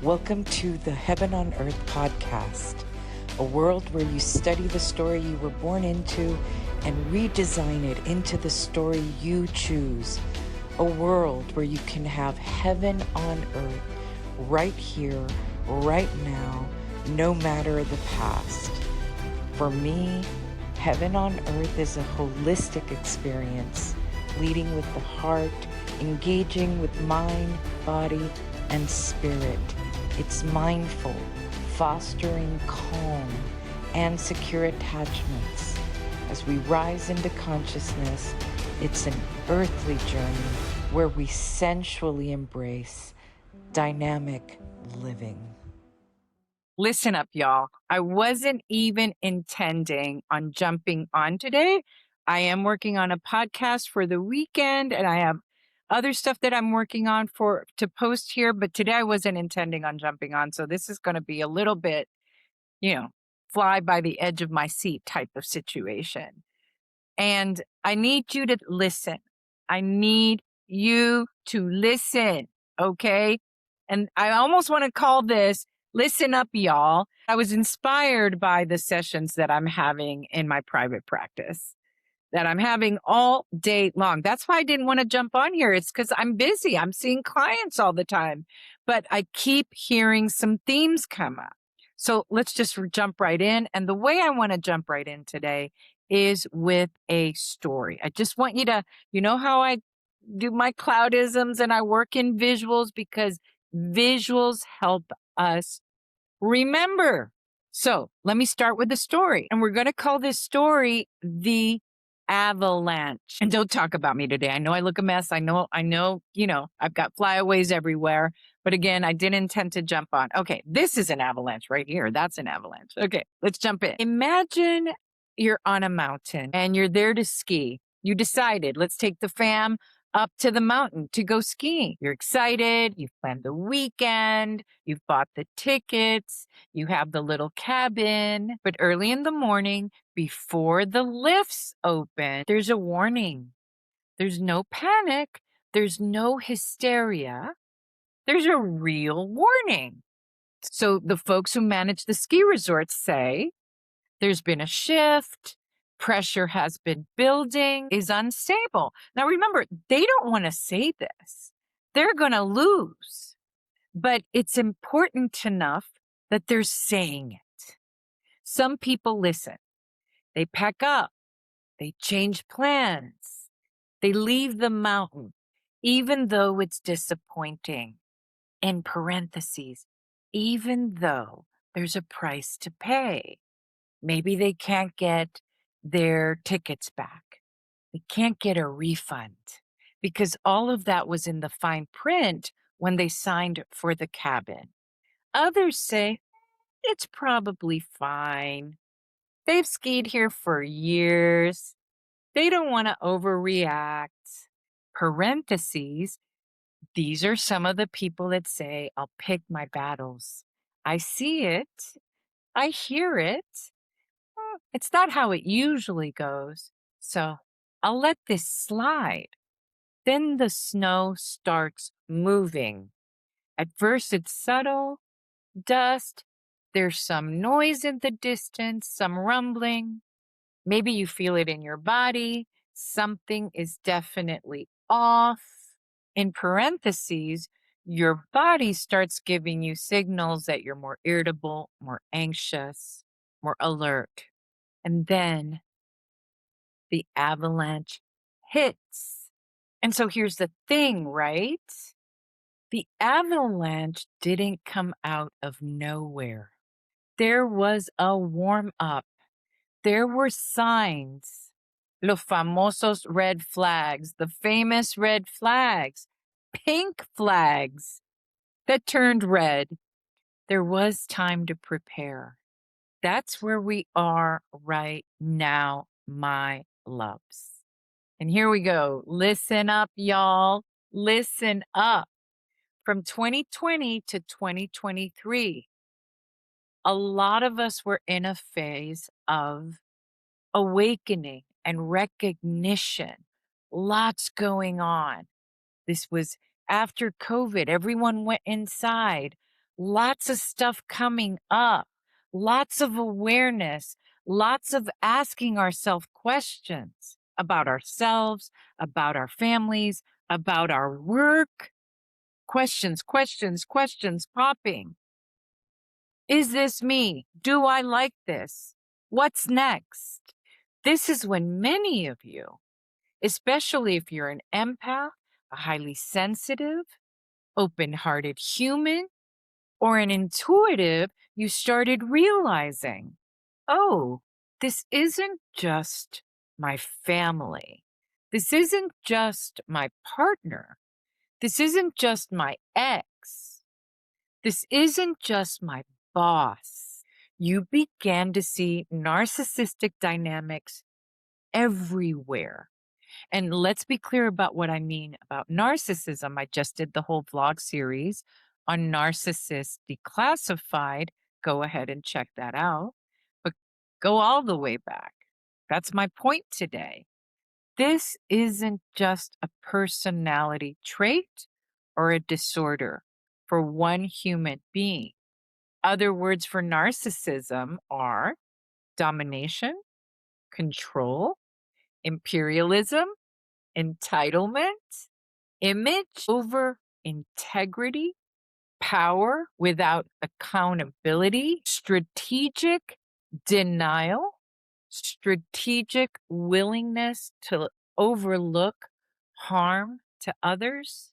Welcome to the Heaven on Earth podcast, a world where you study the story you were born into and redesign it into the story you choose. A world where you can have heaven on earth right here, right now, no matter the past. For me, heaven on earth is a holistic experience, leading with the heart, engaging with mind, body, and spirit. It's mindful, fostering calm and secure attachments. As we rise into consciousness, it's an earthly journey where we sensually embrace dynamic living. Listen up, y'all. I wasn't even intending on jumping on today. I am working on a podcast for the weekend, and I have other stuff that I'm working on to post here, but today I wasn't intending on jumping on. So this is going to be a little bit, fly by the edge of my seat type of situation. And I need you to listen. I need you to listen, okay? And I almost want to call this Listen Up, Y'all. I was inspired by the sessions that I'm having in my private practice, that I'm having all day long. That's why I didn't want to jump on here. It's because I'm busy. I'm seeing clients all the time, but I keep hearing some themes come up. So let's just jump right in. And the way I want to jump right in today is with a story. I just want you to, you know how I do my cloudisms and I work in visuals, because visuals help us remember. So let me start with the story. And we're going to call this story the Avalanche. And don't talk about me today. I know I look a mess. I know, I've got flyaways everywhere. But again, I didn't intend to jump on. Okay, this is an avalanche right here. That's an avalanche. Okay, let's jump in. Imagine you're on a mountain and you're there to ski. You decided, let's take the fam up to the mountain to go skiing. You're excited. You've planned the weekend. You've bought the tickets. You have the little cabin. But early in the morning, before the lifts open, there's a warning. There's no panic. There's no hysteria. There's a real warning. So the folks who manage the ski resorts say there's been a shift. Pressure has been building, is unstable. Now remember, they don't want to say this. They're going to lose. But it's important enough that they're saying it. Some people listen. They pack up. They change plans. They leave the mountain, even though it's disappointing. In parentheses, even though there's a price to pay. Maybe they can't get their tickets back. They can't get a refund because all of that was in the fine print when they signed for the cabin. Others say it's probably fine. They've skied here for years. They don't want to overreact. Parentheses, these are some of the people that say, I'll pick my battles. I see it. I hear it. It's not how it usually goes, so I'll let this slide. Then the snow starts moving. At first it's subtle, dust, there's some noise in the distance, some rumbling. Maybe you feel it in your body. Something is definitely off. In parentheses, your body starts giving you signals that you're more irritable, more anxious, more alert. And then the avalanche hits. And so here's the thing, right? The avalanche didn't come out of nowhere. There was a warm up. There were signs. Los famosos red flags, the famous red flags, pink flags that turned red. There was time to prepare. That's where we are right now, my loves. And here we go. Listen up, y'all. Listen up. From 2020 to 2023, a lot of us were in a phase of awakening and recognition. Lots going on. This was after COVID. Everyone went inside. lots of stuff coming up, lots of awareness, lots of asking ourselves questions about ourselves, about our families, about our work. Questions, questions, questions popping. Is this me? Do I like this? What's next? This is when many of you, especially if you're an empath, a highly sensitive, open-hearted human, or an intuitive, you started realizing, oh, this isn't just my family. This isn't just my partner. This isn't just my ex. This isn't just my boss. You began to see narcissistic dynamics everywhere. And let's be clear about what I mean about narcissism. I just did the whole vlog series on Narcissists Declassified. Go ahead and check that out. But go all the way back. That's my point today. This isn't just a personality trait or a disorder for one human being. Other words for narcissism are domination, control, imperialism, entitlement, image over integrity, power without accountability, strategic denial, strategic willingness to overlook harm to others.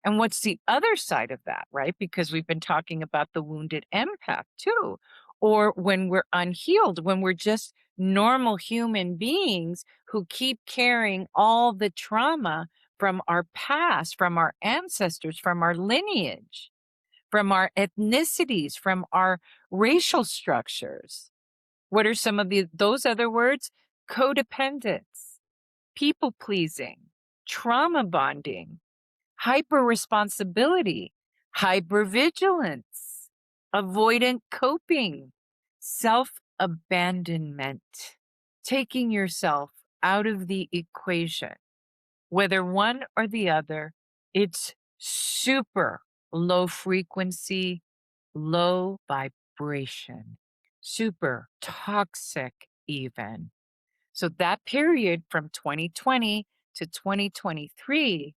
And what's the other side of that, right? Because we've been talking about the wounded empath too. Or when we're unhealed, when we're just normal human beings who keep carrying all the trauma from our past, from our ancestors, from our lineage, from our ethnicities, from our racial structures. What are some of those other words? Codependence, people pleasing, trauma bonding, hyper responsibility, hypervigilance, avoidant coping, self abandonment, taking yourself out of the equation. Whether one or the other, it's super low frequency, low vibration, super toxic, even. So that period from 2020 to 2023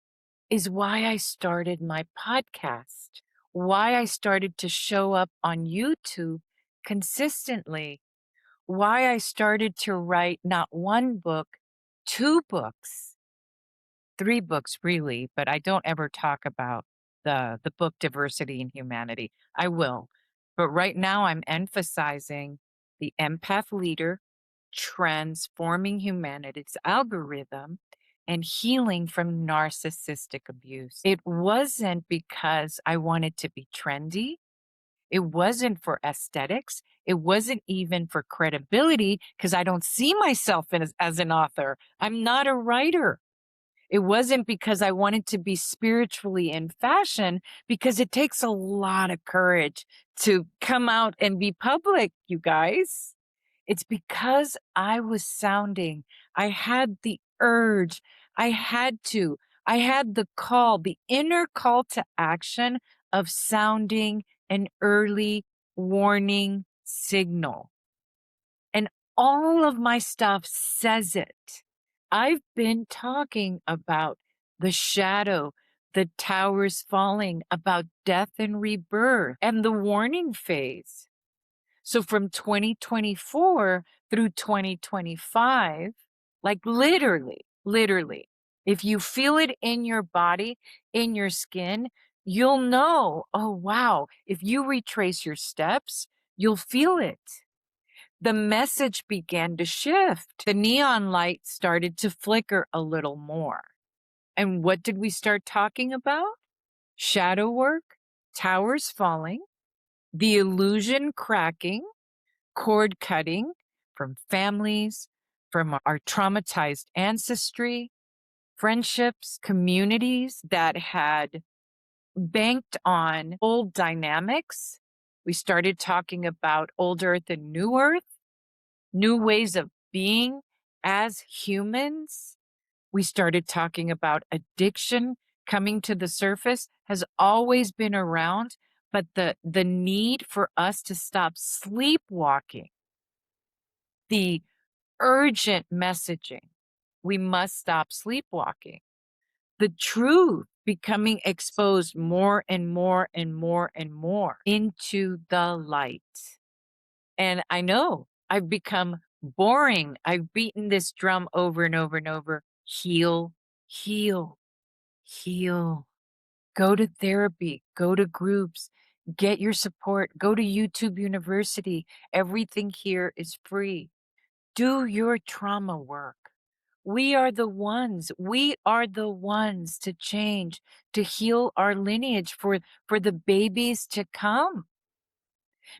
is why I started my podcast, why I started to show up on YouTube consistently, why I started to write not one book, 2 books, 3 books really, but I don't ever talk about the book Diversity and Humanity. I will. But right now I'm emphasizing the empath leader, transforming humanity's algorithm, and healing from narcissistic abuse. It wasn't because I wanted to be trendy. It wasn't for aesthetics. It wasn't even for credibility because I don't see myself as an author. I'm not a writer. It wasn't because I wanted to be spiritually in fashion, because it takes a lot of courage to come out and be public, you guys. It's because I was sounding, I had the urge, I had the call, the inner call to action of sounding an early warning signal. And all of my stuff says it. I've been talking about the shadow, the towers falling, about death and rebirth, and the warning phase. So from 2024 through 2025, like literally, if you feel it in your body, in your skin, you'll know, oh, wow, if you retrace your steps, you'll feel it. The message began to shift. The neon light started to flicker a little more. And what did we start talking about? Shadow work, towers falling, the illusion cracking, cord cutting from families, from our traumatized ancestry, friendships, communities that had banked on old dynamics. We started talking about old earth and new earth, new ways of being as humans. We started talking about addiction coming to the surface, has always been around, but the need for us to stop sleepwalking, the urgent messaging, we must stop sleepwalking. The truth becoming exposed more and more and more and more into the light. And I know I've become boring. I've beaten this drum over and over and over. Heal, heal, heal. Go to therapy, go to groups, get your support, go to YouTube University. Everything here is free. Do your trauma work. We are the ones to change, to heal our lineage for the babies to come.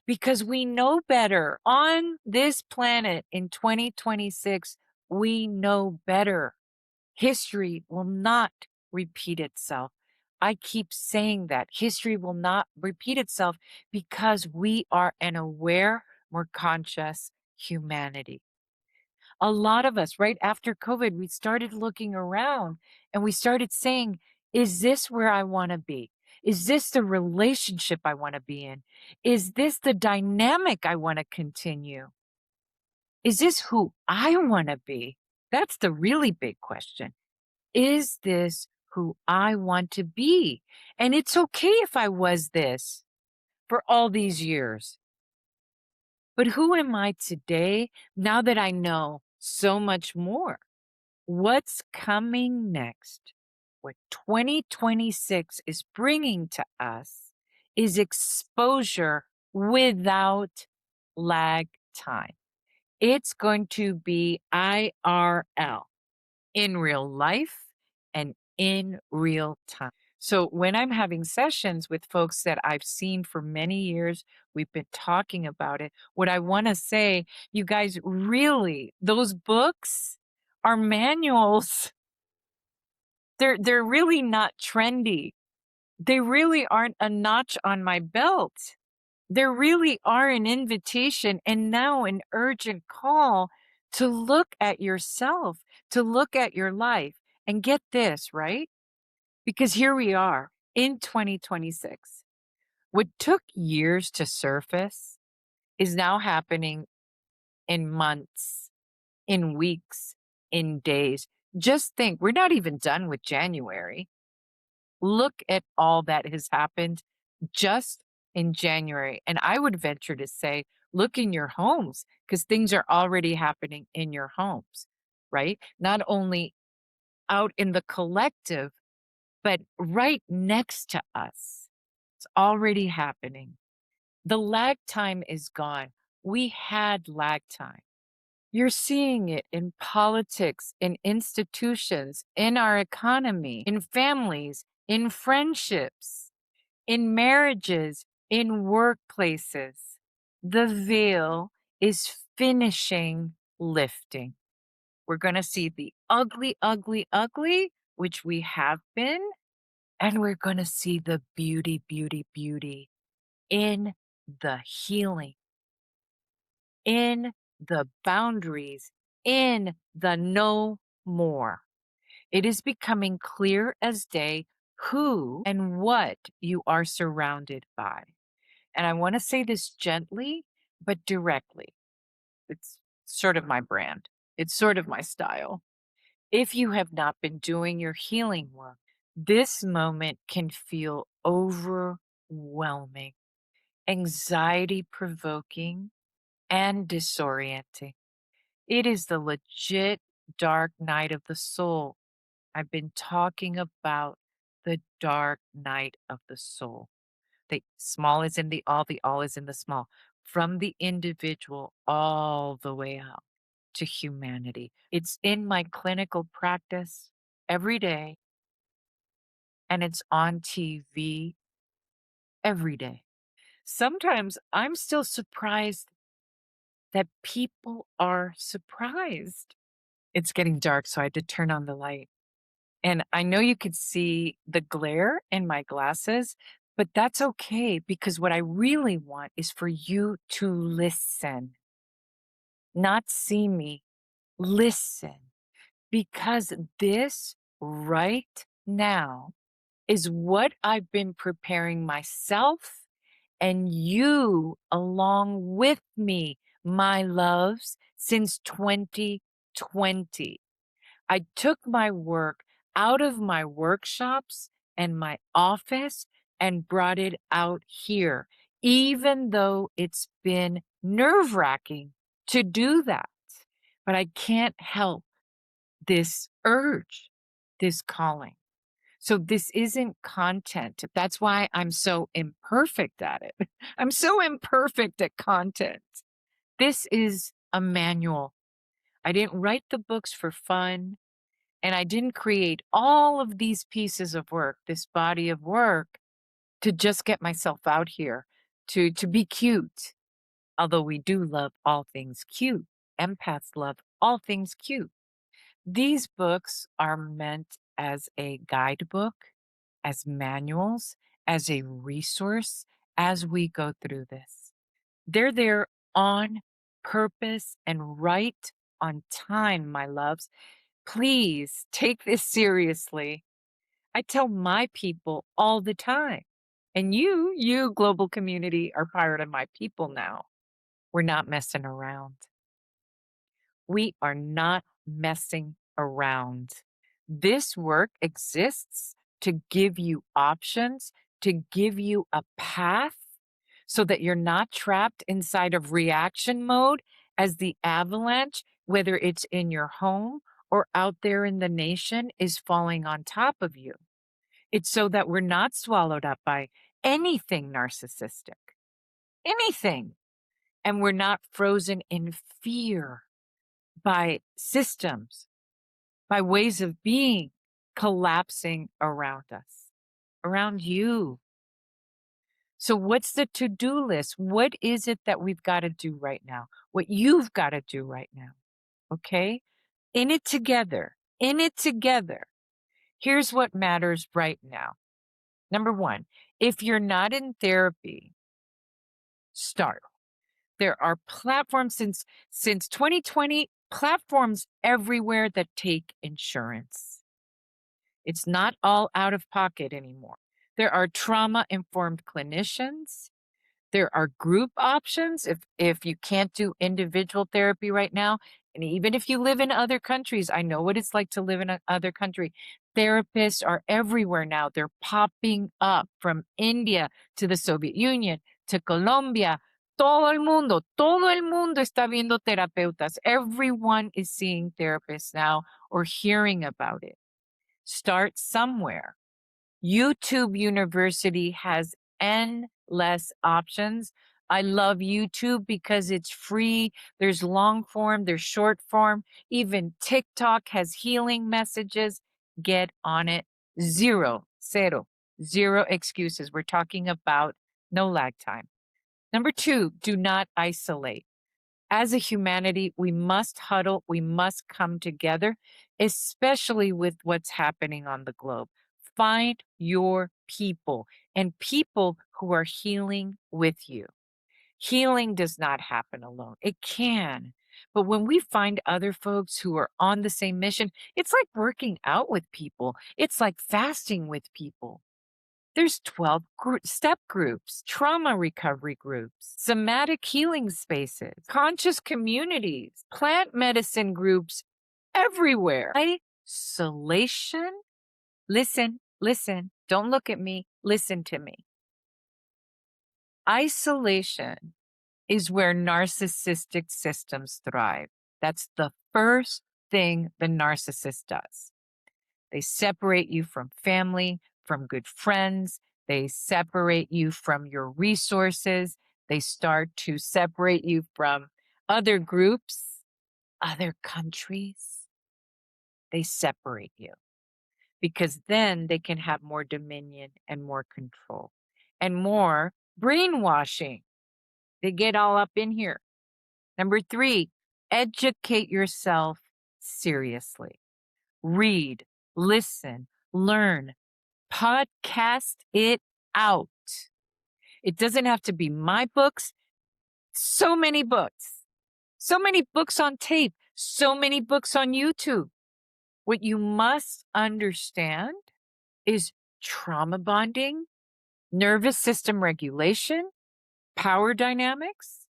Because we know better. On this planet in 2026, we know better. History will not repeat itself. I keep saying that history will not repeat itself because we are an aware, more conscious humanity. A lot of us, right after COVID, we started looking around and we started saying, is this where I want to be? Is this the relationship I want to be in? Is this the dynamic I want to continue? Is this who I want to be? That's the really big question. Is this who I want to be? And it's okay if I was this for all these years. But who am I today now that I know so much more? What's coming next? What 2026 is bringing to us is exposure without lag time. It's going to be IRL, in real life and in real time. So when I'm having sessions with folks that I've seen for many years, we've been talking about it. What I want to say, you guys, really, those books are manuals. They're really not trendy. They really aren't a notch on my belt. There really are an invitation and now an urgent call to look at yourself, to look at your life and get this, right? Because here we are in 2026. What took years to surface is now happening in months, in weeks, in days. Just think, we're not even done with January. Look at all that has happened just in January. And I would venture to say, look in your homes because things are already happening in your homes, right? Not only out in the collective, but right next to us. It's already happening. The lag time is gone. We had lag time. You're seeing it in politics, in institutions, in our economy, in families, in friendships, in marriages, in workplaces. The veil is finishing lifting. We're going to see the ugly, ugly, ugly, which we have been, and we're going to see the beauty, beauty, beauty in the healing, in the boundaries, in the no more. It is becoming clear as day who and what you are surrounded by. And I want to say this gently, but directly. It's sort of my brand, it's sort of my style. If you have not been doing your healing work, this moment can feel overwhelming, anxiety provoking, and disorienting. It is the legit dark night of the soul. I've been talking about the dark night of the soul. The small is in the all is in the small, from the individual all the way out to humanity. It's in my clinical practice every day, and it's on TV every day. Sometimes I'm still surprised that people are surprised. It's getting dark, so I had to turn on the light. And I know you could see the glare in my glasses, but that's okay because what I really want is for you to listen, not see me, listen, because this right now is what I've been preparing myself and you along with me, my loves, since 2020. I took my work out of my workshops and my office and brought it out here, even though it's been nerve-wracking to do that. But I can't help this urge, this calling. So this isn't content. That's why I'm so imperfect at it. I'm so imperfect at content. This is a manual. I didn't write the books for fun, and I didn't create all of these pieces of work, this body of work, to just get myself out here, to be cute. Although we do love all things cute. Empaths love all things cute. These books are meant as a guidebook, as manuals, as a resource as we go through this. They're there on purpose and right on time, my loves. Please take this seriously. I tell my people all the time. And you global community are part of my people now. We're not messing around. We are not messing around. This work exists to give you options, to give you a path so that you're not trapped inside of reaction mode as the avalanche, whether it's in your home or out there in the nation, is falling on top of you. It's so that we're not swallowed up by anything narcissistic, anything. And we're not frozen in fear by systems, by ways of being collapsing around us, around you. So what's the to-do list? What is it that we've got to do right now? What you've got to do right now, okay? In it together, in it together. Here's what matters right now. Number one, if you're not in therapy, start. There are platforms since 2020, platforms everywhere that take insurance. It's not all out of pocket anymore. There are trauma-informed clinicians. There are group options if you can't do individual therapy right now. And even if you live in other countries, I know what it's like to live in another country. Therapists are everywhere now. They're popping up from India to the Soviet Union to Colombia. Todo el mundo está viendo terapeutas. Everyone is seeing therapists now or hearing about it. Start somewhere. YouTube University has endless options. I love YouTube because it's free. There's long form, there's short form. Even TikTok has healing messages. Get on it. Zero excuses. We're talking about no lag time. Number two, do not isolate. As a humanity, we must huddle, we must come together, especially with what's happening on the globe. Find your people and people who are healing with you. Healing does not happen alone. It can. But when we find other folks who are on the same mission, it's like working out with people. It's like fasting with people. There's 12 step groups, trauma recovery groups, somatic healing spaces, conscious communities, plant medicine groups everywhere. Isolation. Listen, don't look at me, listen to me. Isolation is where narcissistic systems thrive. That's the first thing the narcissist does. They separate you from family, from good friends. They separate you from your resources. They start to separate you from other groups, other countries. They separate you because then they can have more dominion and more control and more brainwashing. They get all up in here. Number three, educate yourself seriously. Read, listen, learn, podcast it out. It doesn't have to be my books. So many books on tape, so many books on YouTube. What you must understand is trauma bonding, nervous system regulation, power dynamics,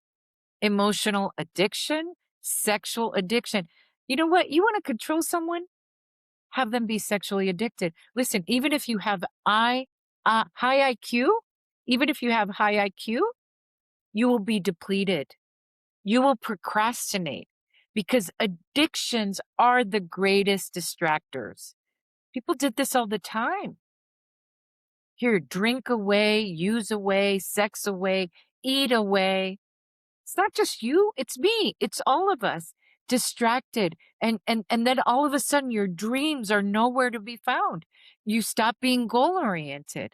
emotional addiction, sexual addiction. You know what? You want to control someone? Have them be sexually addicted. Listen, even if you have high IQ, even if you have high IQ, you will be depleted. You will procrastinate because addictions are the greatest distractors. People did this all the time. Here, drink away, use away, sex away, eat away. It's not just you, it's me, it's all of us distracted. And then all of a sudden your dreams are nowhere to be found. You stop being goal oriented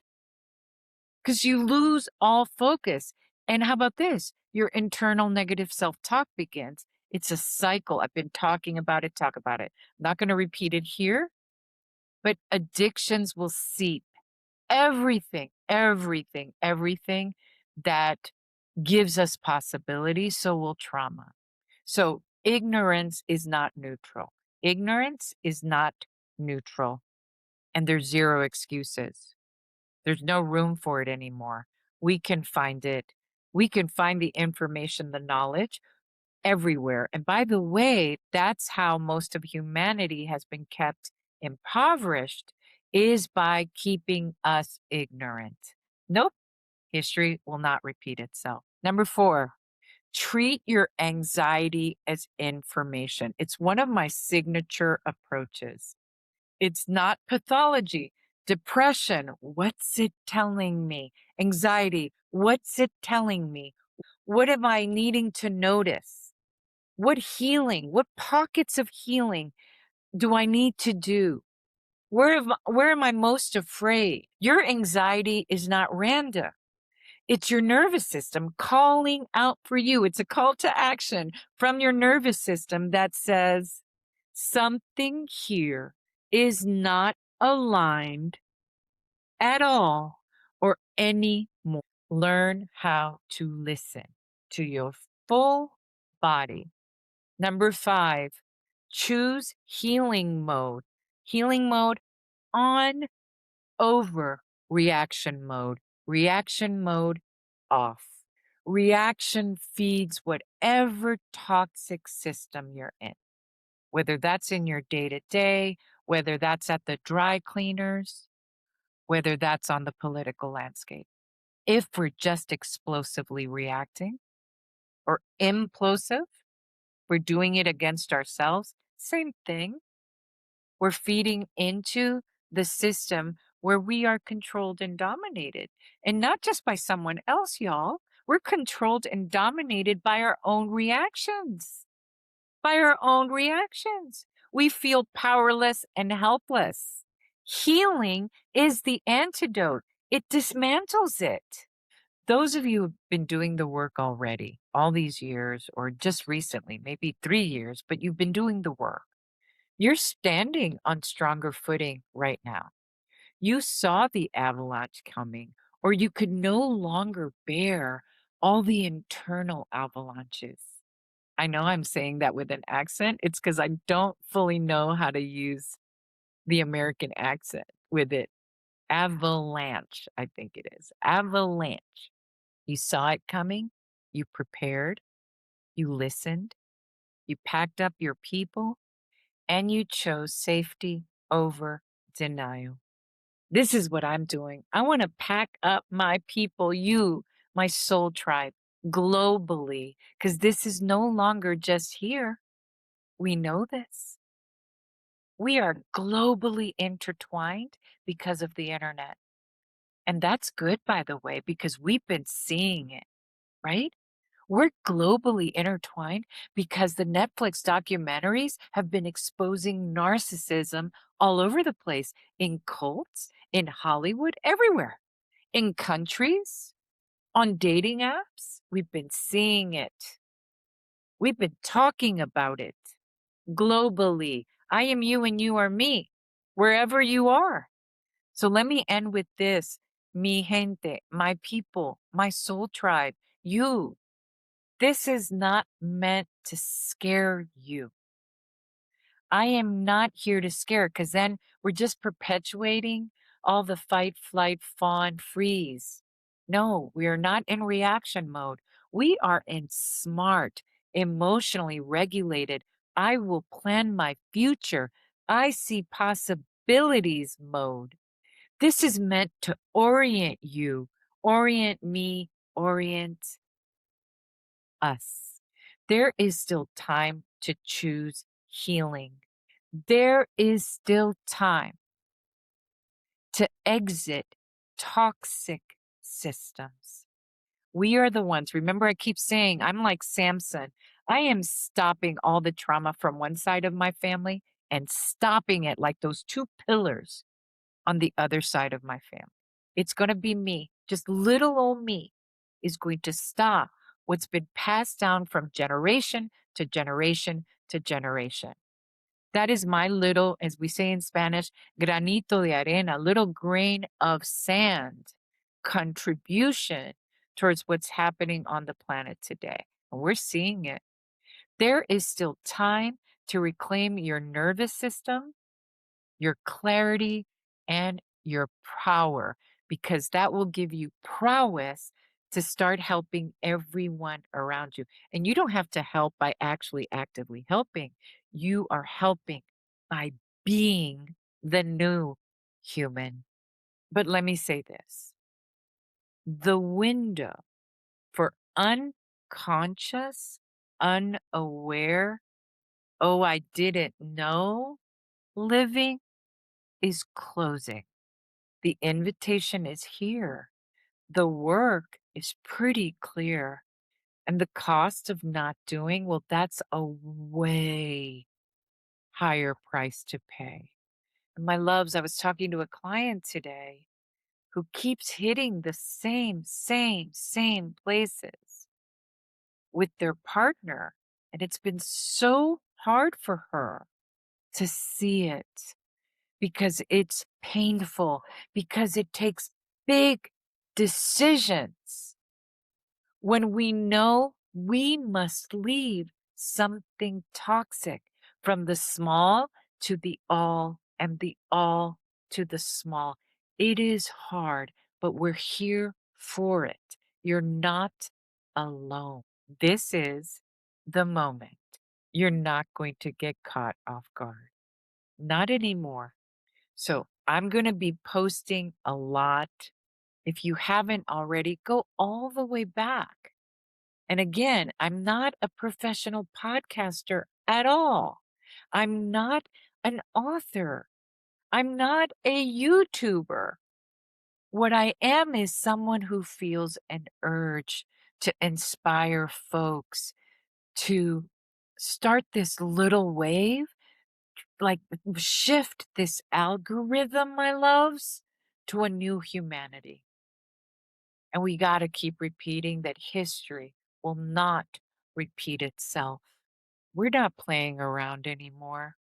because you lose all focus. And how about this? Your internal negative self-talk begins. It's a cycle. I've been talking about it, talk about it. I'm not going to repeat it here, but addictions will seep everything that gives us possibility, so will trauma. So ignorance is not neutral. Ignorance is not neutral. And there's zero excuses. There's no room for it anymore. We can find it. We can find the information, the knowledge everywhere. And by the way, that's how most of humanity has been kept impoverished, is by keeping us ignorant. Nope, history will not repeat itself. Number 4, treat your anxiety as information. It's one of my signature approaches. It's not pathology. Depression, what's it telling me? Anxiety, what's it telling me? What am I needing to notice? What healing, what pockets of healing do I need to do? Where am I most afraid? Your anxiety is not random. It's your nervous system calling out for you. It's a call to action from your nervous system that says something here is not aligned at all or anymore. Learn how to listen to your full body. Number 5, choose healing mode. Healing mode on, over reaction mode. Reaction mode off. Reaction feeds whatever toxic system you're in, whether that's in your day to day, whether that's at the dry cleaners, whether that's on the political landscape. If we're just explosively reacting or implosive, we're doing it against ourselves, same thing. We're feeding into the system where we are controlled and dominated. And not just by someone else, y'all. We're controlled and dominated by our own reactions. By our own reactions. We feel powerless and helpless. Healing is the antidote. It dismantles it. Those of you who've been doing the work already, all these years, or just recently, maybe 3 years, but you've been doing the work. You're standing on stronger footing right now. You saw the avalanche coming, or you could no longer bear all the internal avalanches. I know I'm saying that with an accent. It's because I don't fully know how to use the American accent with it. Avalanche, I think it is. Avalanche. You saw it coming. You prepared. You listened. You packed up your people and you chose safety over denial. This is what I'm doing. I want to pack up my people, you, my soul tribe, globally, because this is no longer just here. We know this. We are globally intertwined because of the internet. And that's good, by the way, because we've been seeing it, right? We're globally intertwined because the Netflix documentaries have been exposing narcissism all over the place, in cults, in Hollywood, everywhere, in countries, on dating apps. We've been seeing it. We've been talking about it globally. I am you and you are me, wherever you are. So let me end with this. Mi gente, my people, my soul tribe, you. This is not meant to scare you. I am not here to scare, because then we're just perpetuating all the fight, flight, fawn, freeze. No, we are not in reaction mode. We are in smart, emotionally regulated. I will plan my future. I see possibilities mode. This is meant to orient you, orient me, orient us. There is still time to choose healing. There is still time to exit toxic systems. We are the ones. Remember, I keep saying I'm like Samson. I am stopping all the trauma from one side of my family and stopping it like those two pillars on the other side of my family. It's going to be me, just little old me is going to stop what's been passed down from generation to generation to generation. That is my little, as we say in Spanish, granito de arena, little grain of sand contribution towards what's happening on the planet today. And we're seeing it. There is still time to reclaim your nervous system, your clarity, and your power, because that will give you prowess to start helping everyone around you. And you don't have to help by actually actively helping. You are helping by being the new human. But let me say this, the window for unconscious, unaware, oh, I didn't know living is closing. The invitation is here. The work is pretty clear. And the cost of not doing, well, that's a way higher price to pay. And my loves, I was talking to a client today who keeps hitting the same places with their partner. And it's been so hard for her to see it because it's painful, because it takes big decisions when we know we must leave something toxic from the small to the all and the all to the small. It is hard, but we're here for it. You're not alone. This is the moment. You're not going to get caught off guard. Not anymore. So I'm going to be posting a lot. If you haven't already, go all the way back. And again, I'm not a professional podcaster at all. I'm not an author. I'm not a YouTuber. What I am is someone who feels an urge to inspire folks to start this little wave, like shift this algorithm, my loves, to a new humanity. And we got to keep repeating that history will not repeat itself. We're not playing around anymore.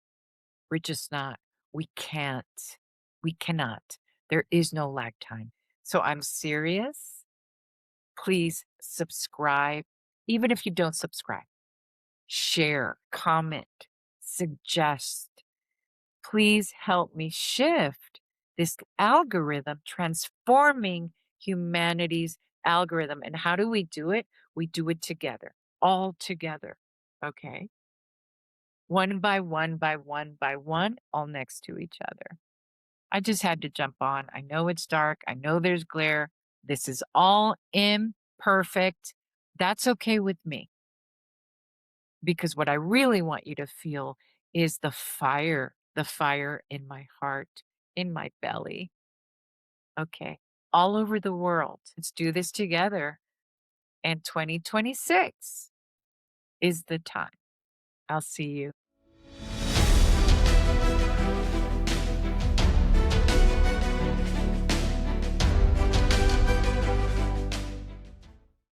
We're just not. We can't. We cannot. There is no lag time. So I'm serious. Please subscribe. Even if you don't subscribe, share, comment, suggest. Please help me shift this algorithm, transforming humanity's algorithm. And how do we do it? We do it together, all together. Okay. One by one by one by one, all next to each other. I just had to jump on. I know it's dark. I know there's glare. This is all imperfect. That's okay with me. Because what I really want you to feel is the fire in my heart, in my belly. Okay. All over the world. Let's do this together. And 2026 is the time. I'll see you.